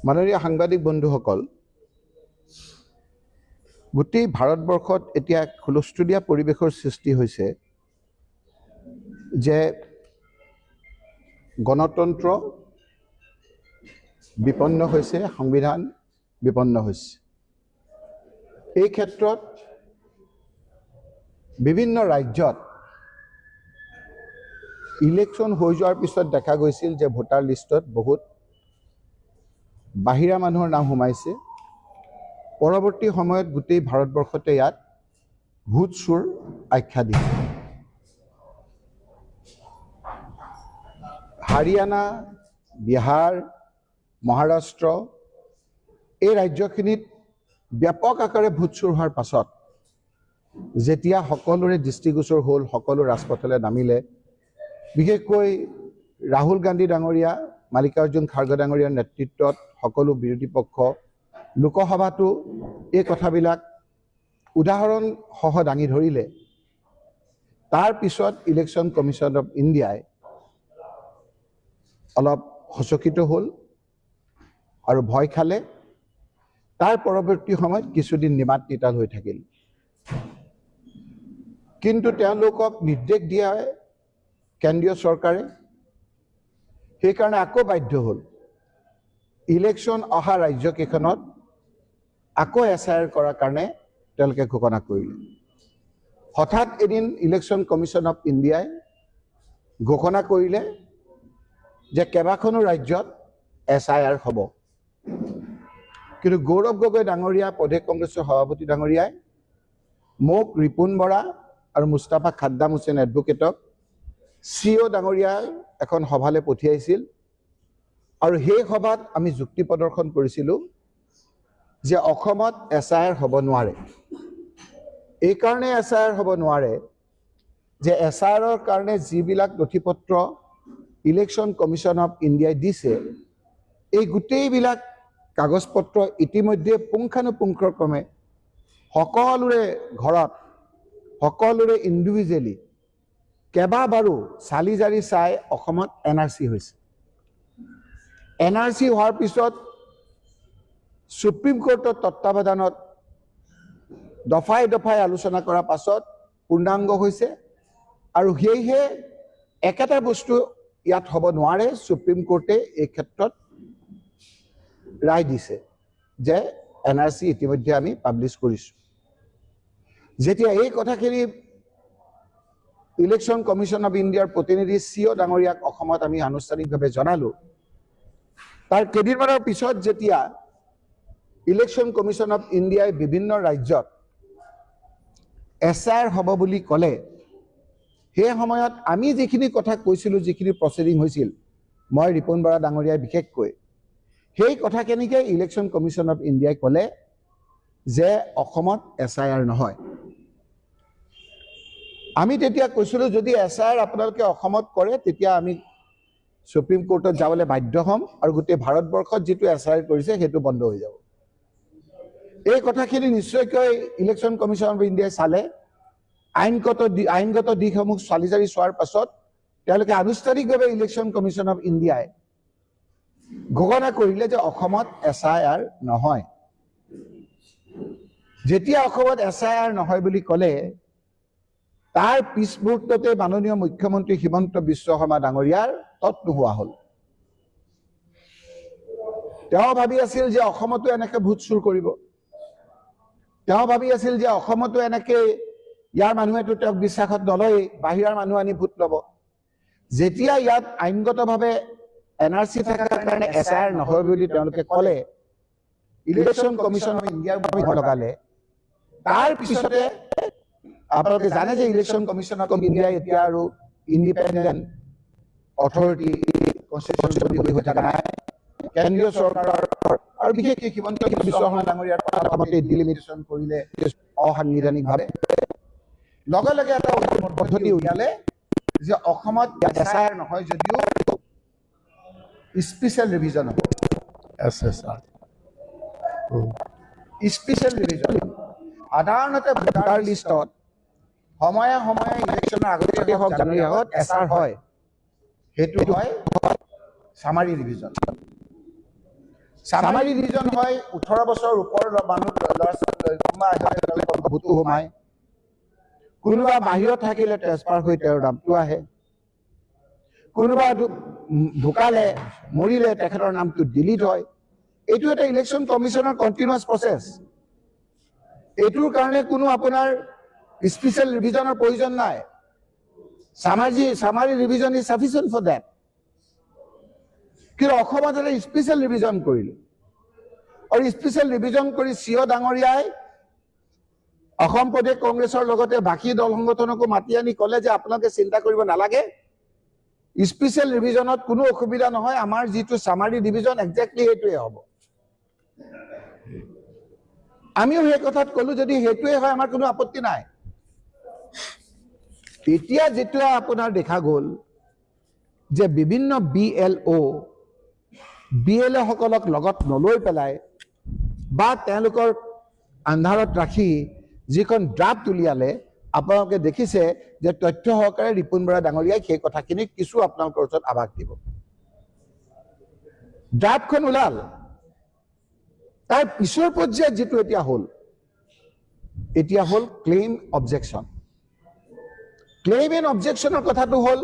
মাননীয় সাংবাদিক বন্ধুসকল, গোটেই ভাৰতবৰ্ষত এতিয়া হুলস্থুলীয়া পৰিৱেশৰ সৃষ্টি হৈছে যে গণতন্ত্ৰ বিপন্ন হৈছে, সংবিধান বিপন্ন হৈছে। এই ক্ষেত্ৰত বিভিন্ন ৰাজ্যত ইলেকশ্যন হৈ যোৱাৰ পিছত দেখা গৈছিল যে ভোটাৰ লিষ্টত বহুত বাহিৰা মানুহৰ নাম সোমাইছে। পৰৱৰ্তী সময়ত গোটেই ভাৰতবৰ্ষতে ইয়াত ভোট চোৰ আখ্যা দিছে। হাৰিয়ানা, বিহাৰ, মহাৰাষ্ট্ৰ এই ৰাজ্যখিনিত ব্যাপক আকাৰে ভোট চোৰ হোৱাৰ পাছত যেতিয়া সকলোৰে দৃষ্টিগোচৰ হ'ল, সকলো ৰাজপথলৈ নামিলে, বিশেষকৈ ৰাহুল গান্ধী ডাঙৰীয়া, মাল্লিকাৰ্জুন খাৰ্গে ডাঙৰীয়াৰ নেতৃত্বত সকলো বিৰোধী পক্ষ লোকসভাতো এই কথাবিলাক উদাহৰণ সহ দাঙি ধৰিলে। তাৰ পিছত ইলেকশ্যন কমিশ্যন অফ ইণ্ডিয়াই অলপ সচকিত হ'ল আৰু ভয় খালে। তাৰ পৰৱৰ্তী সময়ত কিছুদিন নিমাত নিতাল হৈ থাকিল, কিন্তু তেওঁলোকক নিৰ্দেশ দিয়া কেন্দ্ৰীয় চৰকাৰে, সেইকাৰণে আকৌ বাধ্য হ'ল ইলেকশ্যন অহা ৰাজ্যকেইখনত আকৌ SIR কৰাৰ কাৰণে তেওঁলোকে ঘোষণা কৰিলে। হঠাৎ এদিন ইলেকশ্যন কমিশ্যন অফ ইণ্ডিয়াই ঘোষণা কৰিলে যে কেইবাখনো ৰাজ্যত SIR হ'ব। কিন্তু গৌৰৱ গগৈ ডাঙৰীয়া, প্ৰদেশ কংগ্ৰেছৰ সভাপতি ডাঙৰীয়াই মোক, ৰিপুণ বৰা আৰু মুস্তাফা খাদ্দাম হুছেইন এডভোকেটক CO ডাঙৰীয়াৰ এখন সভালৈ পঠিয়াইছিল আৰু সেই সভাত আমি যুক্তি প্ৰদৰ্শন কৰিছিলোঁ যে অসমত SIR হ'ব নোৱাৰে। এইকাৰণে SIR হ'ব নোৱাৰে যে SIRৰ কাৰণে যিবিলাক নথিপত্ৰ ইলেকশ্যন কমিশ্যন অফ ইণ্ডিয়াই দিছে, এই গোটেইবিলাক কাগজ পত্ৰ ইতিমধ্যে পুংখানুপুংখক্ৰমে সকলোৰে ঘৰত, সকলোৰে ইণ্ডিভিজুৱেলি কেইবাবাৰো চালি জাৰি চাই অসমত NRC হৈছে। NRC হোৱাৰ পিছত সুপ্ৰিম কোৰ্টৰ তত্বাৱধানত দফাই দফাই আলোচনা কৰাৰ পাছত পূৰ্ণাংগ হৈছে আৰু সেয়েহে একেটা বস্তু ইয়াত হ'ব নোৱাৰে। সুপ্ৰিম কোৰ্টে এই ক্ষেত্ৰত ৰায় দিছে যে NRC ইতিমধ্যে আমি পাব্লিছ কৰিছোঁ। যেতিয়া এই কথাখিনি ইলেকশ্যন কমিশ্যন অফ ইণ্ডিয়াৰ প্ৰতিনিধি CO ডাঙৰীয়াক অসমত আমি আনুষ্ঠানিকভাৱে জনালোঁ, তাৰ কেইদিনমানৰ পিছত যেতিয়া ইলেকশ্যন কমিশ্যন অফ ইণ্ডিয়াই বিভিন্ন ৰাজ্যত SIR হ'ব বুলি ক'লে, সেই সময়ত আমি যিখিনি কথা কৈছিলোঁ, যিখিনি প্ৰচিডিং হৈছিল, মই, ৰিপুণ বৰা ডাঙৰীয়াই বিশেষকৈ, সেই কথাখিনিকে ইলেকশ্যন কমিশ্যন অফ ইণ্ডিয়াই ক'লে যে অসমত SIR নহয়। আমি তেতিয়া কৈছিলোঁ যদি SIR আপোনালোকে অসমত কৰে তেতিয়া আমি সুপ্ৰিম কোৰ্টত যাবলৈ বাধ্য হ'ম আৰু গোটেই ভাৰতবৰ্ষত যিটো SIR কৰিছে সেইটো বন্ধ হৈ যাব। এই কথাখিনি নিশ্চয়কৈ ইলেকশ্যন কমিশ্যন অফ ইণ্ডিয়াই চালে। আইনগত দিশসমূহ চালি জাৰি চোৱাৰ পাছত তেওঁলোকে আনুষ্ঠানিকভাৱে ইলেকশ্যন কমিশ্যন অফ ইণ্ডিয়াই ঘোষণা কৰিলে যে অসমত SIR নহয়। যেতিয়া অসমত SIR নহয় বুলি ক'লে, তাৰ পিছ মুহূৰ্ততে মাননীয় মুখ্যমন্ত্ৰী হিমন্ত বিশ্ব শৰ্মা ডাঙৰীয়াৰ তৎ নোহোৱা হ'ল। তেওঁ ভাবি আছিল যে অসমতো এনেকৈ ভোট চুৰ কৰিব। তেওঁ ভাবি আছিল যে অসমতো এনেকৈ ইয়াৰ মানুহেতো তেওঁক বিশ্বাসত নলয়েই, বাহিৰৰ মানুহ আনি ভোট ল'ব। যেতিয়া ইয়াত আইনগতভাৱে NRC থকাৰ কাৰণে SIR নহয় বুলি তেওঁলোকে ক'লে, ইলেকশ্যন কমিশ্যন অফ ইণ্ডিয়াৰ ভয় লগালে। তাৰ পিছতে আপোনালোকে জানে যে ইলেকশ্যন কমিশ্যন অফ ইণ্ডিয়াই এতিয়া আৰু ইণ্ডিপেণ্ডেণ্ট অথৰিটি, কনষ্টিটিউচন হৈ থকা নাই। কেন্দ্ৰীয় চৰকাৰৰ আৰু বিশেষকৈ হিমন্ত বিশ্ব শৰ্মা ডাঙৰীয়াৰ কথামতে ডিলিমিটেশ্যন কৰিলে অসাংবিধানিকভাৱে। লগে লগে এটা পদ্ধতি উলিয়ালে যে অসমত SIR নহয় যদিও স্পেচিয়েল ৰিভিজন হ'ব। স্পেচিয়েল ৰিভিজন সাধাৰণতে ভোটাৰ লিষ্টত সময়ে সময়ে ইলেকশ্যনৰ আগতে হওক, জানুৱাৰী আগত SR হয়, সেইটো হয় চামাৰী ৰিভিজন। চামাৰী ৰিজন হয় 18 বছৰ ওপৰৰ মানুহ ল'ৰা ছোৱালী কোনোবা আহিলে তেওঁলোকৰ ভোটটো সোমায় কোনোবা বাহিৰত থাকিলে ট্ৰেন্সফাৰ হৈ তেওঁৰ নামটো আহে কোনোবা ঢুকালে মৰিলে তেখেতৰ নামটো ডিলিট হয় এইটো এটা ইলেকশ্যন কমিশনৰ কন্টিনিউয়াছ প্ৰসেস এইটোৰ কাৰণে কোনো আপোনাৰ স্পেশাল ৰিভিজনৰ প্ৰয়োজন নাই সামাৰী ৰিভিজন ইজ সাফিচিয়েন্ট ফৰ দ্যাট কিন্তু অসমত এটা স্পেশাল ৰিভিজন কৰিলে আৰু স্পেশাল ৰিভিজন কৰি সিও ডাঙৰীয়াই অসম প্ৰদেশ কংগ্ৰেছৰ লগতে বাকি দল সংগঠনকো মাতি আনি ক'লে যে আপোনালোকে চিন্তা কৰিব নালাগে স্পেশাল ৰিভিজনত কোনো অসুবিধা নহয় আমাৰ যেটো সামাৰী ৰিভিজন এক্স্যাক্টলি হেতুৱে হ'ব আমিও এই কথাত কলো যদি হেতুৱে হয় আমাৰ কোনো আপত্তি নাই এতিয়া যেটো আপোনাৰ দেখা গ'ল যে বিভিন্ন বিএলও সকলক লগত নলৈ পেলাই বা তেওঁলোকৰ আন্ধাৰত ৰাখি যিখন ড্ৰাফট উলিয়ালে আপোনালোকে দেখিছে যে তথ্য সহকাৰে ৰিপুন বৰা ডাঙৰীয়াই সেই কথাখিনি কিছু আপোনালোকৰ ওচৰত আভাস দিব ড্ৰাফটখন ওলাল তাৰ পিছৰ পৰ্যায়ত যেটো এতিয়া হল ক্লেইম এণ্ড অবজেকশনৰ কথাটো হল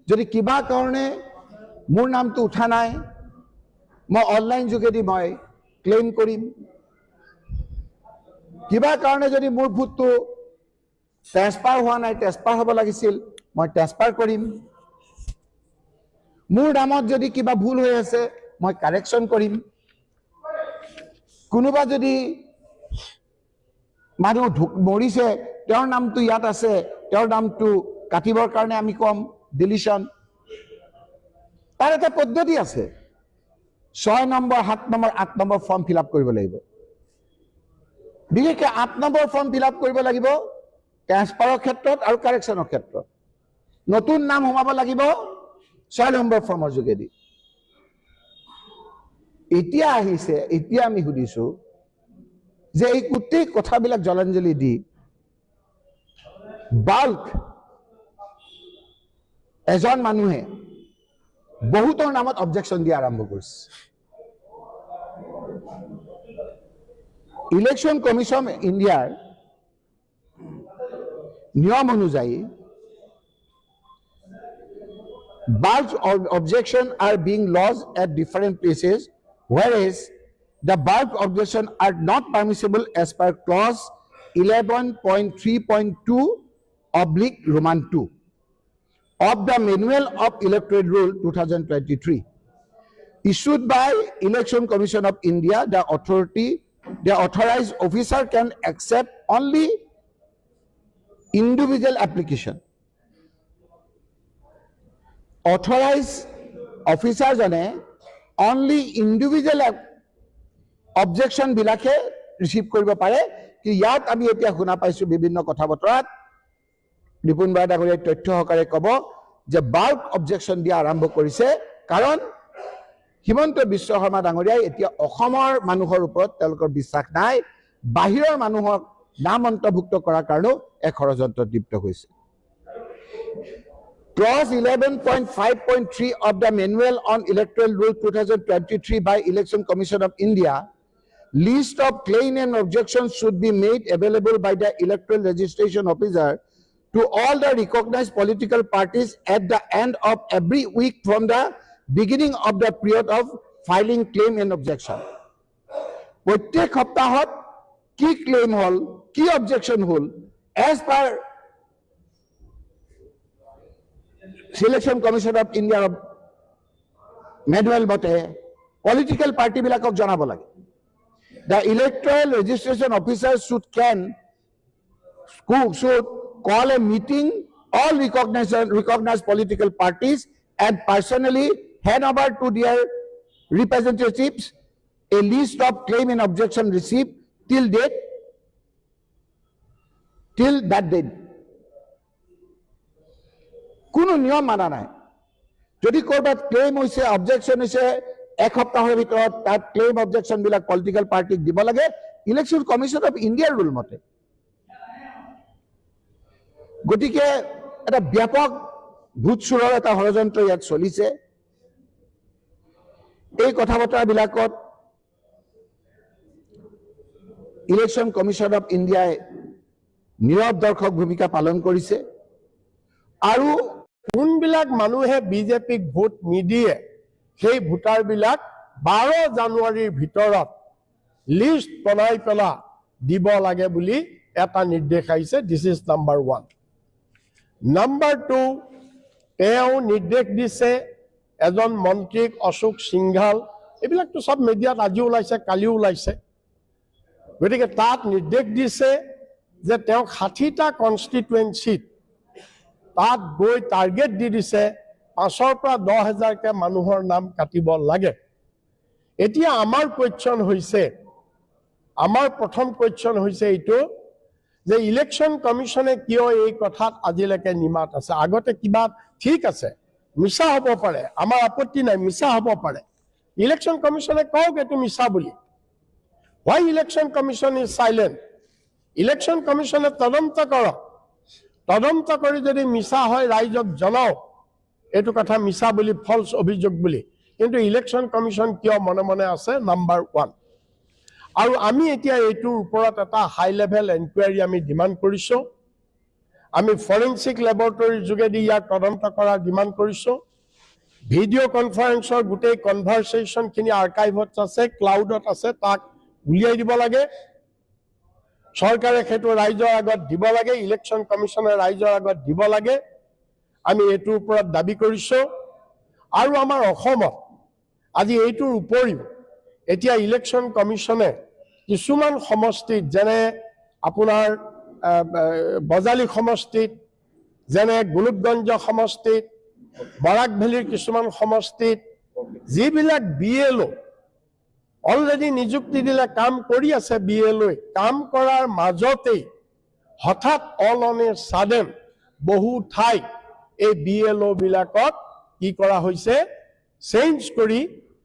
যদি কিবা কাৰণে মোৰ নামটো উঠা নাই মই অনলাইন যোগেদি মই ক্লেইম কৰিম কিবা কাৰণে যদি মোৰ ভোটটো ট্ৰান্সফাৰ হোৱা নাই ট্ৰান্সফাৰ হ'ব লাগিছিল মই ট্ৰান্সফাৰ কৰিম মোৰ নামত যদি কিবা ভুল হৈ আছে মই কাৰেকচন কৰিম কোনোবা যদি মানুহ মৰিছে তেওঁৰ নামটো ইয়াত আছে তেওঁৰ নামটো কাটিবৰ কাৰণে আমি কম ডিলিশন তাৰ এটা পদ্ধতি আছে 6 number 7 number 8 number form fill up কৰিব লাগিব বিশেষকৈ 8 নম্বৰ ফৰ্ম ফিল আপ কৰিব লাগিব ট্ৰান্সফাৰৰ ক্ষেত্ৰত আৰু কাৰেকচনৰ ক্ষেত্ৰত নতুন নাম সোমাব লাগিব 6 নম্বৰ ফৰ্মৰ যোগেদি এতিয়া আহিছে এতিয়া আমি সুধিছো যে এই গোটেই কথাবিলাক জলাঞ্জলি দি বাল্ক এজন মানুহে বহুতৰ নামত অবজেকশন দিয়া আৰম্ভ কৰিছে ইলেকশন কমিশন ইণ্ডিয়াৰ নিয়ম অনুযায়ী bulk objection are being lodged at different places whereas the bulk objection are not permissible as per clause 11.3.2/Roman 2 of the Manual of Electoral Rule 2023 issued by Election Commission of India. The authorized officer can accept only individual application. Authorized officer jane only individual objection বিলাকে receive কৰিব পাৰে কি ইয়াত আমি এতিয়া শুনা পাইছো বিভিন্ন কথা বতৰাত ৰিপুন বৰা ডাঙৰীয়াই তথ্য সহকাৰে ক'ব যে বাল্ক অবজেকশন দিয়া আৰম্ভ কৰিছে কাৰণ হিমন্ত বিশ্ব শৰ্মা ডাঙৰীয়াই এতিয়া অসমৰ মানুহৰ ওপৰত তেওঁলোকৰ বিশ্বাস নাই বাহিৰৰ মানুহক নাম অন্তৰ্ভুক্ত কৰাৰ কাৰণে এক ষড়যন্ত্ৰত লিপ্ত হৈছে Clause 11.5.3 of the Manual on Electoral Rule 2023 by Election Commission of India, list of claim and objections should be made available by the electoral registration officer to all the recognized political parties at the end of every week from the beginning of the period of filing claim and objection. Prottek hoptahot ki claim hol, ki objection hol, as per Selection Commission of India manual mote political party bilakok janabo lage the electoral registration officer should call a meeting all recognized political parties and personally hand over to their representatives a list of claim and objection received till that date কোনো নিয়ম মানা নাই যদি কৰবাত claim হৈছে objection হৈছে এক সপ্তাহৰ ভিতৰত তাত ক্লেম অবজেকশন বিলাক পলিটিক্যাল পাৰ্টিক দিব লাগে ইলেকশন কমিশন অফ ইণ্ডিয়াৰ ৰুল মতে গতিকে এটা ব্যাপক ভূত চুৰৰ এটা ষড়যন্ত্ৰ ইয়াত চলিছে এই কথা বতৰাবিলাকত ইলেকশ্যন কমিশ্যন অফ ইণ্ডিয়াই নীৰৱ দৰ্শক ভূমিকা পালন কৰিছে আৰু কোনবিলাক মানুহে বিজেপিক ভোট নিদিয়ে সেই ভোটাৰবিলাক 12 জানুৱাৰীৰ ভিতৰত লিষ্ট বনাই পেলা দিব লাগে বুলি এটা নিৰ্দেশ আহিছে। This is number 1। নাম্বাৰ 2, তেওঁ নিৰ্দেশ দিছে এজন মন্ত্ৰীক অশোক সিংঘাল, এইবিলাকতো সব মিডিয়াত আজি ওলাইছে, কালিও ওলাইছে। গতিকে তাত নিৰ্দেশ দিছে যে তেওঁ 60টা কনষ্টিটুৱেঞ্চিত তাত গৈ টাৰ্গেট দি দিছে 5,000 পৰা 10,000কে মানুহৰ নাম কাটিব লাগে। এতিয়া আমাৰ কোৱেশ্চন হৈছে, আমাৰ প্ৰথম কোৱেশ্চন হৈছে এইটো যে ইলেকশ্যন কমিশ্যনে কিয় এই কথাত আজিলৈকে নিমাত আছে। আগতে কিবা ঠিক আছে, মিছা হ'ব পাৰে, আমাৰ আপত্তি নাই, মিছা হ'ব পাৰে। ইলেকশ্যন কমিশ্যনে কওক এইটো মিছা বুলি। Why election commission is silent? Election কমিশ্যনে তদন্ত কৰক, তদন্ত কৰি যদি মিছা হয় ৰাইজক জনাওক এইটো কথা মিছা বুলি, ফলছ অভিযোগ বুলি। কিন্তু ইলেকশ্যন কমিশ্যন কিয় মনে মনে আছে? নাম্বাৰ 1। আৰু আমি এতিয়া এইটোৰ ওপৰত এটা হাই লেভেল এনকুৱাৰী আমি ডিমাণ্ড কৰিছোঁ। আমি ফৰেনচিক লেবৰেটৰীৰ যোগেদি ইয়াক তদন্ত কৰাৰ ডিমাণ্ড কৰিছোঁ। ভিডিঅ' কনফাৰেন্সৰ গোটেই কনভাৰচেশ্যনখিনি আৰ্কাইভত আছে, ক্লাউডত আছে, তাক উলিয়াই দিব লাগে। চৰকাৰে সেইটো ৰাইজৰ আগত দিব লাগে, ইলেকশ্যন কমিশ্যনে ৰাইজৰ আগত দিব লাগে। আমি এইটোৰ ওপৰত দাবী কৰিছোঁ। আৰু আমাৰ অসমত আজি এইটোৰ উপৰিও এতিয়া ইলেকশ্যন কমিশ্যনে কিছুমান সমষ্টিত, যেনে আপোনাৰ বজালী সমষ্টিত, যেনে গোলোকগঞ্জ সমষ্টিত, বৰাক ভেলীৰ কিছুমান সমষ্টিত যিবিলাক BLO অলৰেডি নিযুক্তি দিলে, কাম কৰি আছে, BLO কাম কৰাৰ মাজতেই হঠাৎ অল অন এ ছাডেন বহু ঠাইত এই BLO বিলাকক কি কৰা হৈছে, চেঞ্জ কৰি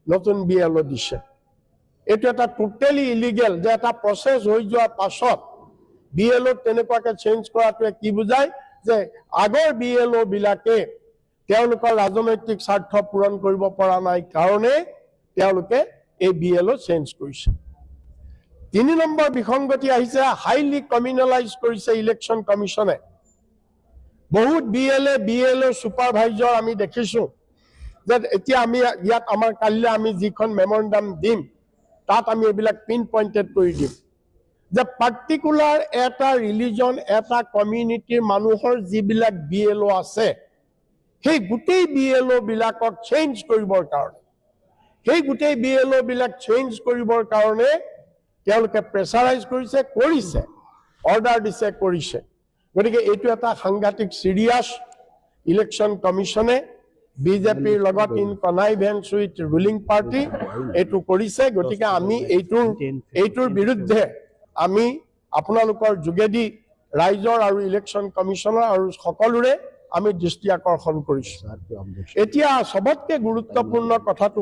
নতুন BLO দিছে। এইটো এটা টোটেলি ইলিগেল, যে এটা প্ৰচেছ হৈ যোৱাৰ পাছত BLO তেনেকুৱাকে চেঞ্জ কৰাটোৱে কি বুজায় যে আগৰ BLO বিলাকে তেওঁলোকৰ ৰাজনৈতিক স্বাৰ্থ পূৰণ কৰিব পৰা নাই কাৰণে তেওঁলোকে এই BLO চেঞ্জ কৰিছে। 3 নম্বৰ বিসংগতি আহিছে, হাইলি কমিউনেলাইজ কৰিছে ইলেকশ্যন কমিশ্যনে। বহুত BLO ছুপাৰভাইজাৰ আমি দেখিছোঁ যে এতিয়া আমি ইয়াত আমাৰ কালিলৈ আমি যিখন মেমৰেণ্ডাম দিম তাত আমি এইবিলাক পিন পইণ্টেড কৰি দিম যে পাৰ্টিকুলাৰ এটা ৰিলিজন, এটা কমিউনিটিৰ মানুহৰ যিবিলাক BLO আছে সেই গোটেই BLO বিলাকক চেঞ্জ কৰিবৰ কাৰণে, সেই গোটেই BLO বিলাক চেঞ্জ কৰিবৰ কাৰণে তেওঁলোকে প্ৰেছাৰাইজ কৰিছে, অৰ্ডাৰ দিছে, কৰিছে। গতিকে এইটো এটা সাংঘাতিক চিৰিয়াছ। ইলেকশ্যন কমিশ্যনে বিজেপিৰ লগত in connivance with ruling party এইটো কৰিছে। গতিকে আমি এইটোৰ বিৰুদ্ধে আমি আপোনালোকৰ যোগেদি ৰাইজৰ আৰু ইলেকশ্যন কমিশ্যনৰ আৰু সকলোৰে আমি দৃষ্টি আকৰ্ষণ কৰিছোঁ। এতিয়া সবতকৈ গুৰুত্বপূৰ্ণ কথাটো